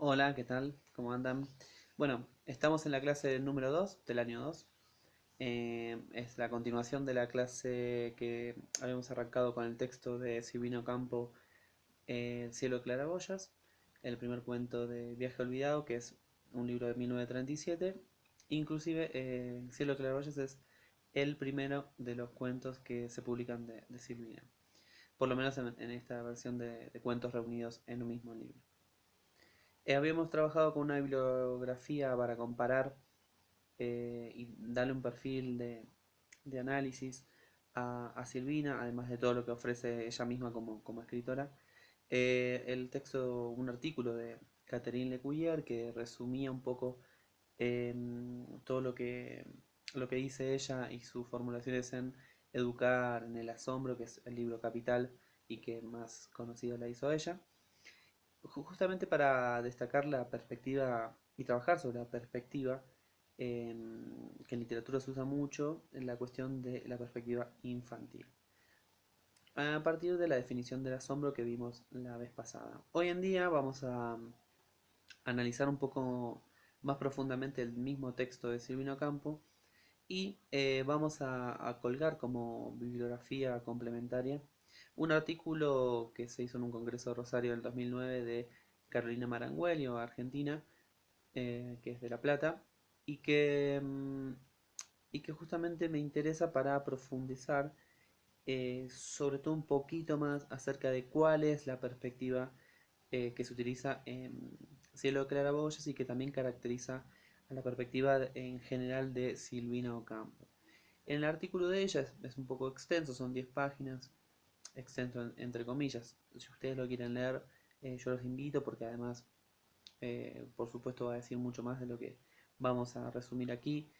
Hola, ¿qué tal? ¿Cómo andan? Bueno, estamos en la clase número 2 del año 2. Es la continuación de la clase que habíamos arrancado con el texto de Silvino Campo, El cielo de claraboyas, el primer cuento de Viaje olvidado, que es un libro de 1937. Inclusive, El cielo de claraboyas es el primero de los cuentos que se publican de Silvina, por lo menos en esta versión de cuentos reunidos en un mismo libro. Habíamos trabajado con una bibliografía para comparar y darle un perfil de análisis a Silvina, además de todo lo que ofrece ella misma como escritora. El texto, un artículo de Catherine Lecuyer que resumía un poco todo lo que dice ella y sus formulaciones en Educar en el asombro, que es el libro capital y que más conocido la hizo ella, justamente para destacar la perspectiva y trabajar sobre la perspectiva, que en literatura se usa mucho, en la cuestión de la perspectiva infantil, a partir de la definición del asombro que vimos la vez pasada. Hoy en día vamos a analizar un poco más profundamente el mismo texto de Silvino Campo y vamos a colgar como bibliografía complementaria un artículo que se hizo en un congreso de Rosario del 2009 de Carolina Marangüello, argentina, que es de La Plata, y que, mm, y que justamente me interesa para profundizar, sobre todo un poquito más acerca de cuál es la perspectiva que se utiliza en Cielo de Claraboyas y que también caracteriza a la perspectiva en general de Silvina Ocampo. El artículo de ella es un poco extenso, son 10 páginas, extenso entre comillas. Si ustedes lo quieren leer, yo los invito porque además, por supuesto, va a decir mucho más de lo que vamos a resumir aquí.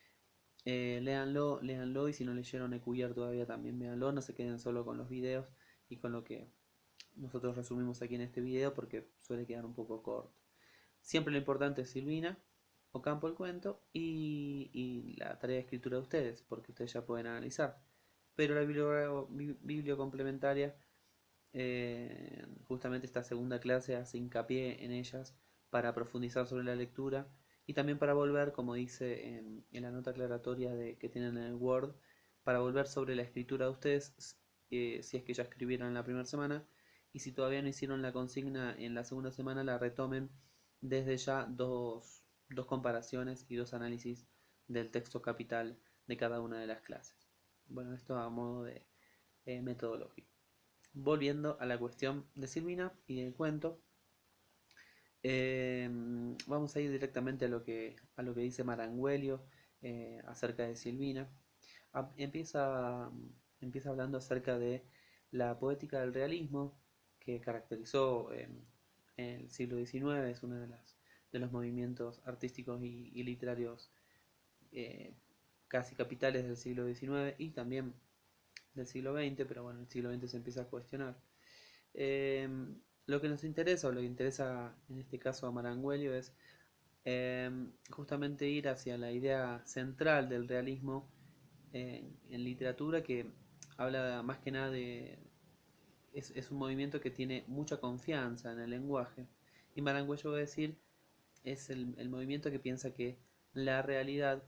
Léanlo, léanlo y si no leyeron Ecuyer todavía también véanlo, no se queden solo con los videos y con lo que nosotros resumimos aquí en este video porque suele quedar un poco corto. Siempre lo importante es Silvina, Ocampo el cuento y la tarea de escritura de ustedes, porque ustedes ya pueden analizar. Pero la biblio complementaria, justamente esta segunda clase hace hincapié en ellas para profundizar sobre la lectura y también para volver, como dice en la nota aclaratoria que tienen en el Word, para volver sobre la escritura de ustedes, si es que ya escribieron en la primera semana, y si todavía no hicieron la consigna en la segunda semana, la retomen desde ya dos comparaciones y dos análisis del texto capital de cada una de las clases. Bueno, esto a modo de metodológico. Volviendo a la cuestión de Silvina y del cuento, eh, vamos a ir directamente a lo que dice Marangüello acerca de Silvina. Empieza, empieza hablando acerca de la poética del realismo que caracterizó el siglo XIX, es uno de los movimientos artísticos y literarios eh, casi capitales del siglo XIX y también del siglo XX, pero bueno, el siglo XX se empieza a cuestionar. Eh, lo que nos interesa, o lo que interesa en este caso a Marangüello, es eh, justamente ir hacia la idea central del realismo en literatura, que habla más que nada es un movimiento que tiene mucha confianza en el lenguaje. Y Marangüello va a decir, es el movimiento que piensa que la realidad,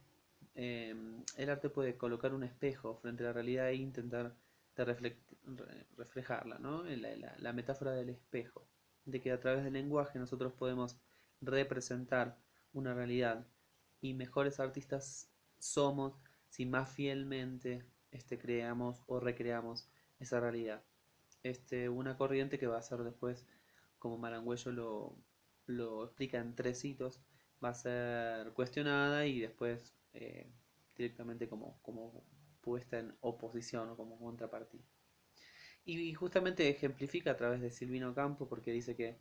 eh, el arte puede colocar un espejo frente a la realidad e intentar reflejarla, ¿no? La metáfora del espejo, de que a través del lenguaje nosotros podemos representar una realidad y mejores artistas somos si más fielmente creamos o recreamos esa realidad. Una corriente que va a ser después, como Marangüello lo explica en tres hitos, va a ser cuestionada y después directamente como puesta en oposición o como contrapartida. Y justamente ejemplifica a través de Silvino Ocampo porque dice que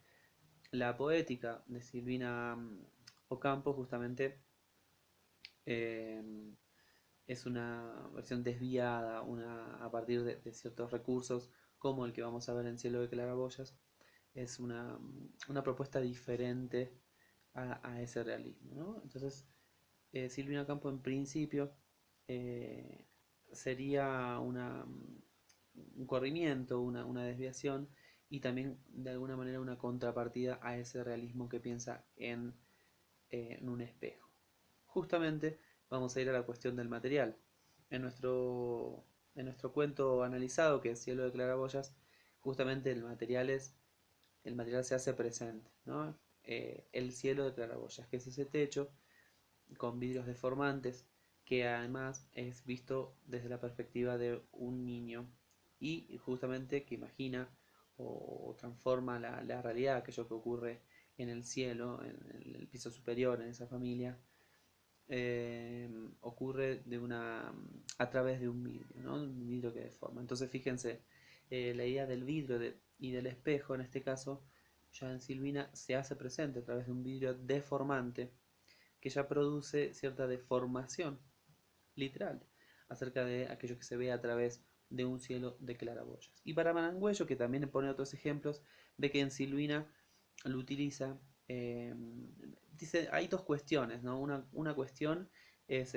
la poética de Silvina Ocampo justamente eh, es una versión desviada, a partir de ciertos recursos como el que vamos a ver en Cielo de Claraboyas, es una propuesta diferente a ese realismo, ¿no? Entonces, Silvina Campo en principio eh, sería un corrimiento, una desviación, y también de alguna manera una contrapartida a ese realismo que piensa en un espejo. Justamente vamos a ir a la cuestión del material. En nuestro cuento analizado, que es Cielo de Claraboyas, justamente el material se hace presente, ¿no? El cielo de claraboyas, que es ese techo con vidrios deformantes, que además es visto desde la perspectiva de un niño y justamente que imagina o transforma la realidad, aquello que ocurre en el cielo, en el piso superior, en esa familia, ocurre a través de un vidrio, ¿no? Un vidrio que deforma. Entonces fíjense, la idea del vidrio y del espejo, en este caso, ya en Silvina se hace presente a través de un vidrio deformante que ya produce cierta deformación literal acerca de aquello que se ve a través de un cielo de claraboyas. Y para Marangüello, que también pone otros ejemplos, ve que en Silvina lo utiliza. eh, Dice, hay dos cuestiones, ¿no? Una cuestión es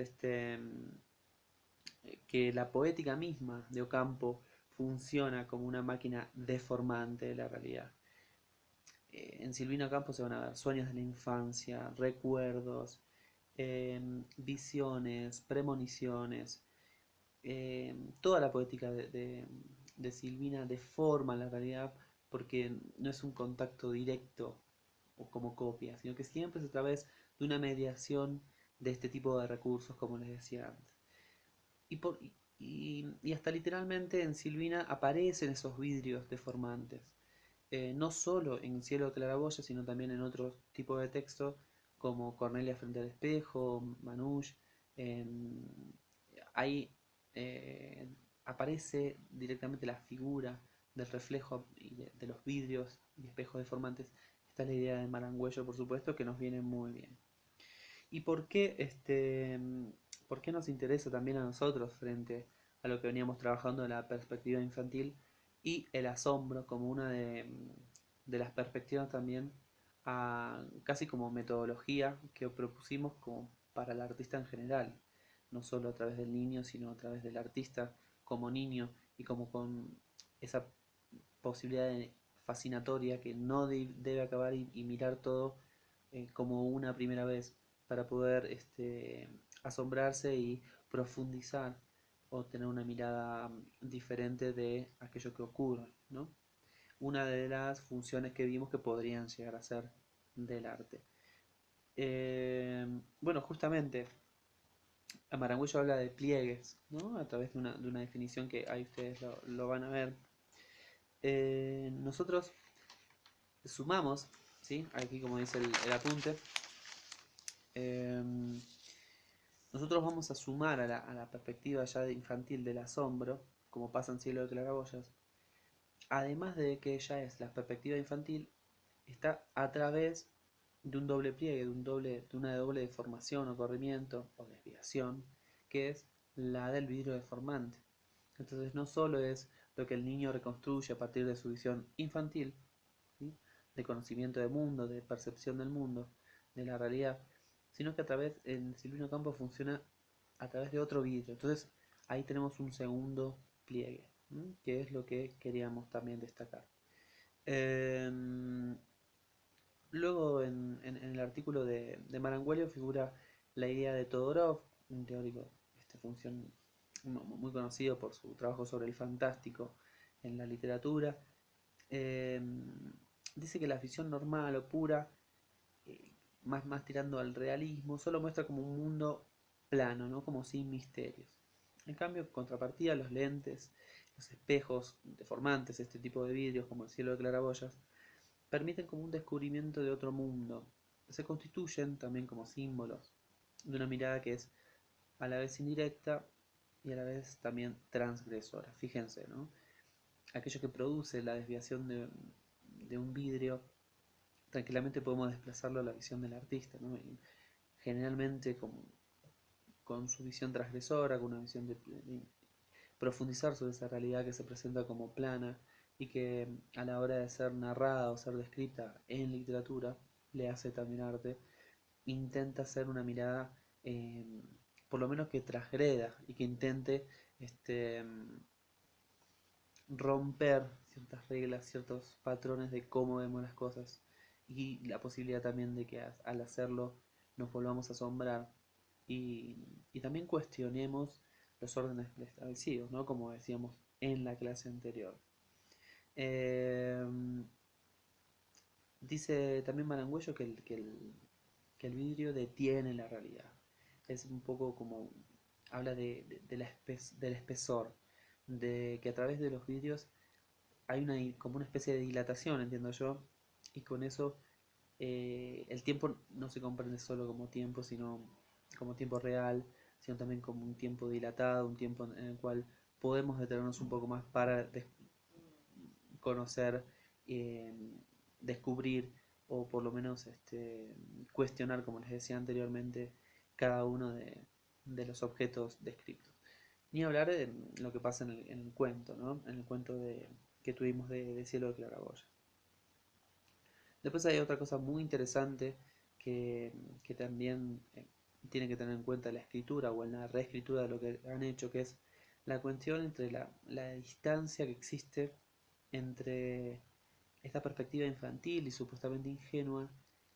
que la poética misma de Ocampo funciona como una máquina deformante de la realidad. En Silvino Ocampo se van a ver sueños de la infancia, recuerdos, visiones, premoniciones. Toda la poética de Silvina deforma la realidad porque no es un contacto directo o como copia, sino que siempre es a través de una mediación de este tipo de recursos, como les decía antes. Y, por, y hasta literalmente en Silvina aparecen esos vidrios deformantes. No solo en Cielo de Claraboya, sino también en otros tipos de textos, como Cornelia frente al espejo, Manouche. eh, Ahí eh, aparece directamente la figura del reflejo y de los vidrios y espejos deformantes. Esta es la idea de Marangüello, por supuesto, que nos viene muy bien. ¿Y por qué nos interesa también a nosotros frente a lo que veníamos trabajando de la perspectiva infantil y el asombro como una de las perspectivas también casi como metodología que propusimos como para el artista en general, no solo a través del niño, sino a través del artista como niño y como con esa posibilidad fascinatoria que no debe acabar y mirar todo como una primera vez para poder asombrarse y profundizar o tener una mirada diferente de aquello que ocurre, ¿no? Una de las funciones que vimos que podrían llegar a ser del arte. Bueno, justamente Marangüello habla de pliegues, ¿no? A través de una definición que ahí ustedes lo van a ver. Nosotros sumamos, ¿sí? Aquí como dice el apunte, eh, nosotros vamos a sumar a la perspectiva ya de infantil del asombro, como pasa en Cielo de Claraboyas, además de que ya es la perspectiva infantil, está a través de un doble pliegue, de una doble deformación o corrimiento o desviación, que es la del vidrio deformante. Entonces no solo es lo que el niño reconstruye a partir de su visión infantil, ¿sí? De conocimiento del mundo, de percepción del mundo, de la realidad, sino que a través, el Silvino Campo funciona a través de otro vidrio. Entonces ahí tenemos un segundo pliegue, ¿sí? Que es lo que queríamos también destacar. Eh, Luego en el artículo de Marangüello figura la idea de Todorov, un teórico de esta función muy conocido por su trabajo sobre el fantástico en la literatura. Eh, Dice que la ficción normal o pura, más tirando al realismo, solo muestra como un mundo plano, ¿no? Como sin misterios. En cambio, contrapartida, los lentes, los espejos deformantes, este tipo de vidrios como el cielo de claraboyas, permiten como un descubrimiento de otro mundo. Se constituyen también como símbolos de una mirada que es a la vez indirecta y a la vez también transgresora. Fíjense, ¿no? Aquello que produce la desviación de un vidrio, tranquilamente podemos desplazarlo a la visión del artista, ¿no? Y generalmente con su visión transgresora, con una visión de profundizar sobre esa realidad que se presenta como plana y que a la hora de ser narrada o ser descrita en literatura, le hace también arte, intenta hacer una mirada por lo menos que transgreda y que intente este, romper ciertas reglas, ciertos patrones de cómo vemos las cosas y la posibilidad también de que al hacerlo nos volvamos a asombrar y también cuestionemos los órdenes establecidos, ¿no? Como decíamos en la clase anterior. Eh, Dice también Marangüello que el vidrio detiene la realidad. Es un poco como habla del espesor, de que a través de los vidrios hay como una especie de dilatación, entiendo yo, y con eso el tiempo no se comprende solo como tiempo, sino como tiempo real, sino también como un tiempo dilatado, un tiempo en el cual podemos detenernos un poco más para conocer, eh, descubrir o por lo menos cuestionar, como les decía anteriormente, cada uno de los objetos descritos. Ni hablar de lo que pasa en el cuento, ¿no? En el cuento que tuvimos de Cielo de Claraboya. Después hay otra cosa muy interesante que también tiene que tener en cuenta la escritura o en la reescritura de lo que han hecho, que es la cuestión entre la distancia que existe entre esta perspectiva infantil y supuestamente ingenua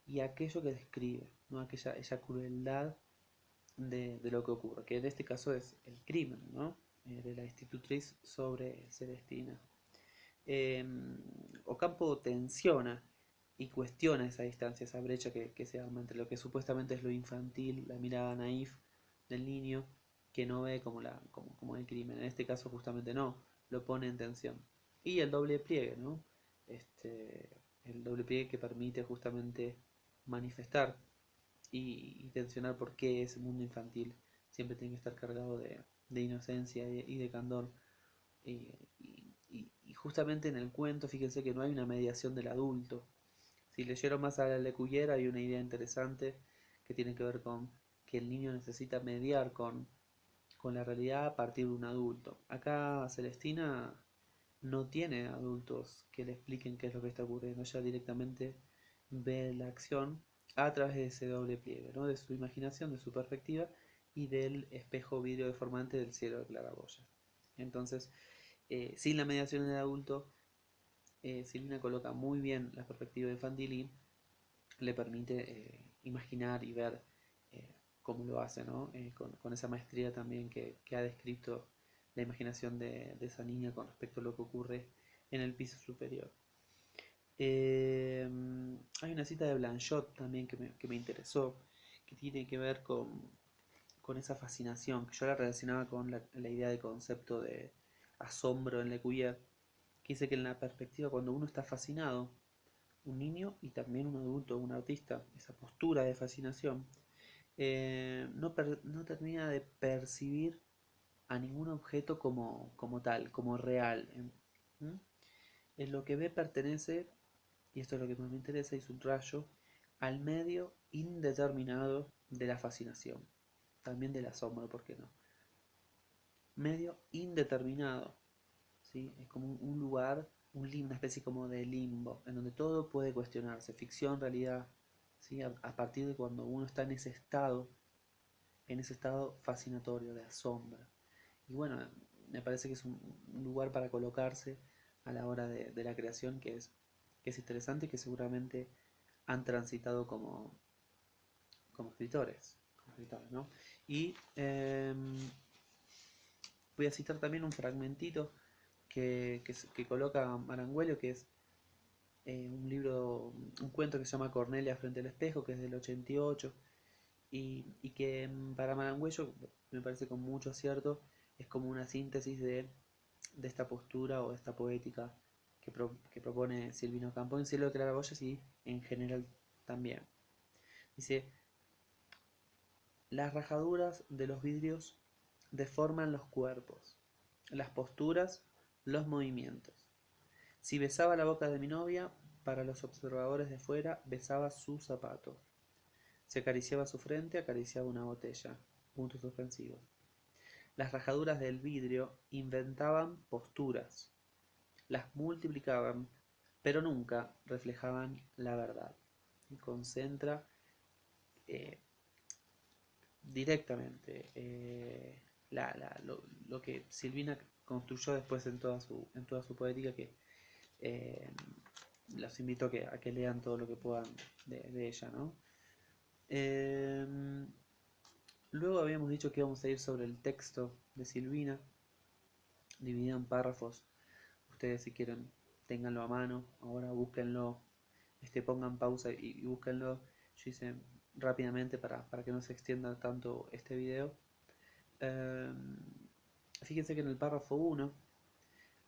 y aquello que describe, ¿no? Esa crueldad de lo que ocurre, que en este caso es el crimen, ¿no? De la institutriz sobre Celestina. Eh, Ocampo tensiona y cuestiona esa distancia, esa brecha que se arma entre lo que supuestamente es lo infantil, la mirada naif del niño, que no ve como el crimen. En este caso justamente no, lo pone en tensión. Y el doble pliegue, ¿no? El doble pliegue que permite justamente manifestar y tensionar por qué ese mundo infantil siempre tiene que estar cargado de inocencia y de candor. Y justamente en el cuento, fíjense que no hay una mediación del adulto. Si leyeron más a la Lecuyera, hay una idea interesante que tiene que ver con que el niño necesita mediar con la realidad a partir de un adulto. Acá Celestina no tiene adultos que le expliquen qué es lo que está ocurriendo. Ella directamente ve la acción a través de ese doble pliegue, ¿no? De su imaginación, de su perspectiva y del espejo vidrio deformante del cielo de claraboya. Entonces, sin la mediación del adulto, Silvina coloca muy bien la perspectiva infantil y le permite imaginar y ver cómo lo hace, ¿no? Con esa maestría también que ha descrito la imaginación de esa niña con respecto a lo que ocurre en el piso superior. Eh, Hay una cita de Blanchot también que me interesó, que tiene que ver con esa fascinación, que yo la relacionaba con la idea de concepto de asombro en Lecuyer, que dice que en la perspectiva, cuando uno está fascinado, un niño y también un adulto, un artista, esa postura de fascinación, no termina de percibir a ningún objeto como tal, como real. ¿Mm? En lo que ve pertenece, y esto es lo que más me interesa y subrayo, al medio indeterminado de la fascinación, también del asombro, ¿por qué no? Medio indeterminado, ¿sí? Es como un lugar, una especie como de limbo, en donde todo puede cuestionarse, ficción, realidad, ¿sí? A partir de cuando uno está en ese estado fascinatorio de asombro. Y bueno, me parece que es un lugar para colocarse a la hora de la creación que es interesante y que seguramente han transitado como escritores, ¿no? Y voy a citar también un fragmentito que coloca Marangüello, que es un libro, un cuento que se llama Cornelia frente al espejo, que es del 88, y que para Marangüello, me parece con mucho acierto, es como una síntesis de esta postura o de esta poética que propone Silvino Campo en Cielo de Claraboyas y en general también. Dice, las rajaduras de los vidrios deforman los cuerpos, las posturas, los movimientos. Si besaba la boca de mi novia, para los observadores de fuera besaba su zapato. Si acariciaba su frente, acariciaba una botella. Puntos suspensivos. Las rajaduras del vidrio inventaban posturas, las multiplicaban, pero nunca reflejaban la verdad. Y concentra eh, directamente lo que Silvina construyó después en toda su poética, Eh, los invito a que lean todo lo que puedan de ella, ¿no? Luego habíamos dicho que íbamos a ir sobre el texto de Silvina, dividido en párrafos. Ustedes si quieren, ténganlo a mano, ahora búsquenlo, pongan pausa y búsquenlo. Yo hice rápidamente para que no se extienda tanto este video. Eh, Fíjense que en el párrafo 1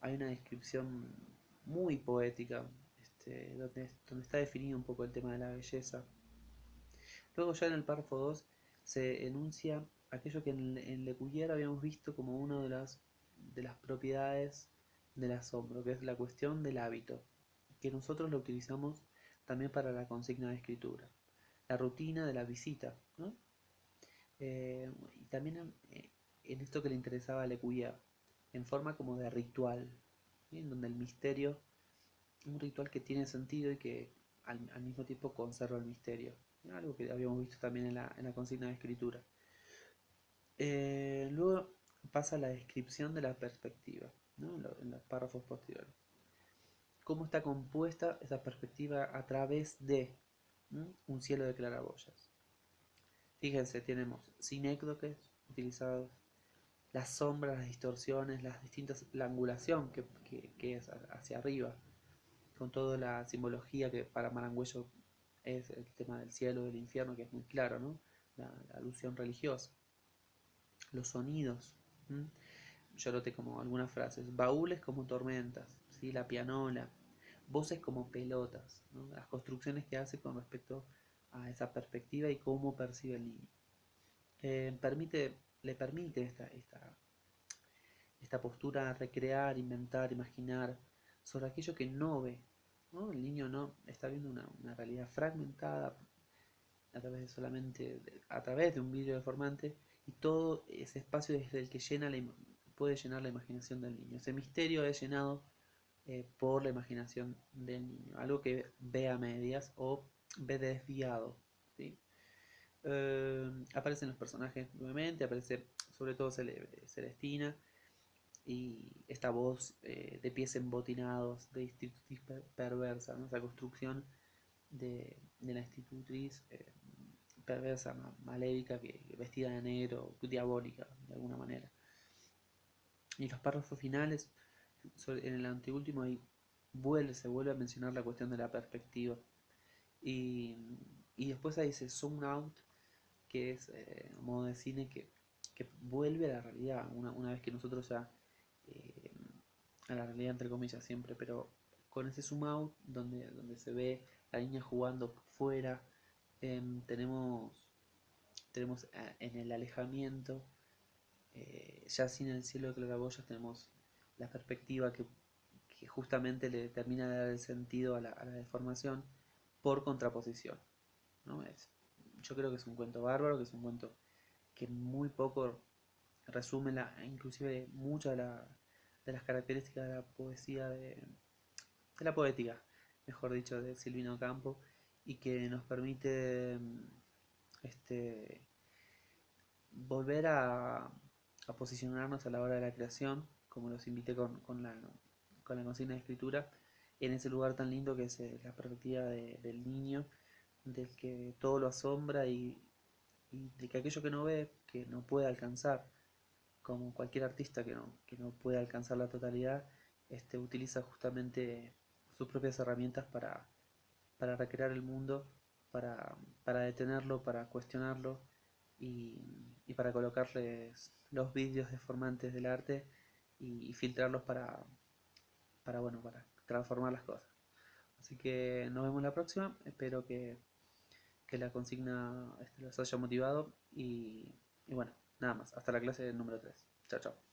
hay una descripción muy poética, donde está definido un poco el tema de la belleza. Luego ya en el párrafo 2 se enuncia aquello que en Le Cuyer habíamos visto como una de las propiedades del asombro, que es la cuestión del hábito, que nosotros lo utilizamos también para la consigna de escritura, la rutina de la visita, ¿no? Y también en esto que le interesaba a Le Cuyer, en forma como de ritual, ¿sí? En donde el misterio, un ritual que tiene sentido y que al mismo tiempo conserva el misterio, ¿no? Algo que habíamos visto también en la consigna de escritura. Luego pasa la descripción de la perspectiva, ¿no? En los párrafos posteriores. Cómo está compuesta esa perspectiva a través de un cielo de claraboyas. Fíjense, tenemos sinécdoques utilizados, las sombras, las distorsiones, la angulación que es hacia arriba, con toda la simbología que para Marangüello es el tema del cielo, del infierno, que es muy claro, ¿no? La alusión religiosa. Los sonidos. ¿M? Yo noté como algunas frases. Baúles como tormentas, ¿sí? La pianola. Voces como pelotas, ¿no? Las construcciones que hace con respecto a esa perspectiva y cómo percibe el niño. Le permite esta postura recrear, inventar, imaginar sobre aquello que no ve, ¿no? El niño no está viendo una realidad fragmentada a través de un vidrio deformante, y todo ese espacio es el que puede llenar la imaginación del niño. Ese misterio es llenado por la imaginación del niño, algo que ve a medias o ve desviado, ¿sí? Aparecen los personajes nuevamente, aparece sobre todo Celestina y esta voz de pies embotinados, de institutriz perversa, ¿no? Esa construcción de la institutriz perversa, maléfica, vestida de negro, diabólica de alguna manera. Y los párrafos finales, en el anteúltimo, ahí se vuelve a mencionar la cuestión de la perspectiva. Y, y después hay ese zoom out, que es un modo de cine que vuelve a la realidad, una vez que nosotros ya, eh, a la realidad entre comillas siempre, pero con ese zoom out donde se ve la niña jugando fuera, tenemos en el alejamiento, ya sin el cielo de claraboyas, tenemos la perspectiva que justamente le termina de dar el sentido a la deformación por contraposición, ¿no? Yo creo que es un cuento bárbaro, que es un cuento que muy poco resume inclusive muchas de las características de la poesía, de la poética, mejor dicho, de Silvino Campo, y que nos permite este, volver a posicionarnos a la hora de la creación, como los invité con la consigna de escritura, en ese lugar tan lindo que es la perspectiva del niño, del que todo lo asombra y de que aquello que no ve, que no puede alcanzar, como cualquier artista que no puede alcanzar la totalidad, utiliza justamente sus propias herramientas para recrear el mundo, para detenerlo, para cuestionarlo y para colocarles los vídeos deformantes del arte y filtrarlos bueno, para transformar las cosas. Así que nos vemos la próxima, espero que la consigna los haya motivado y bueno, nada más, hasta la clase número 3. Chao, chao.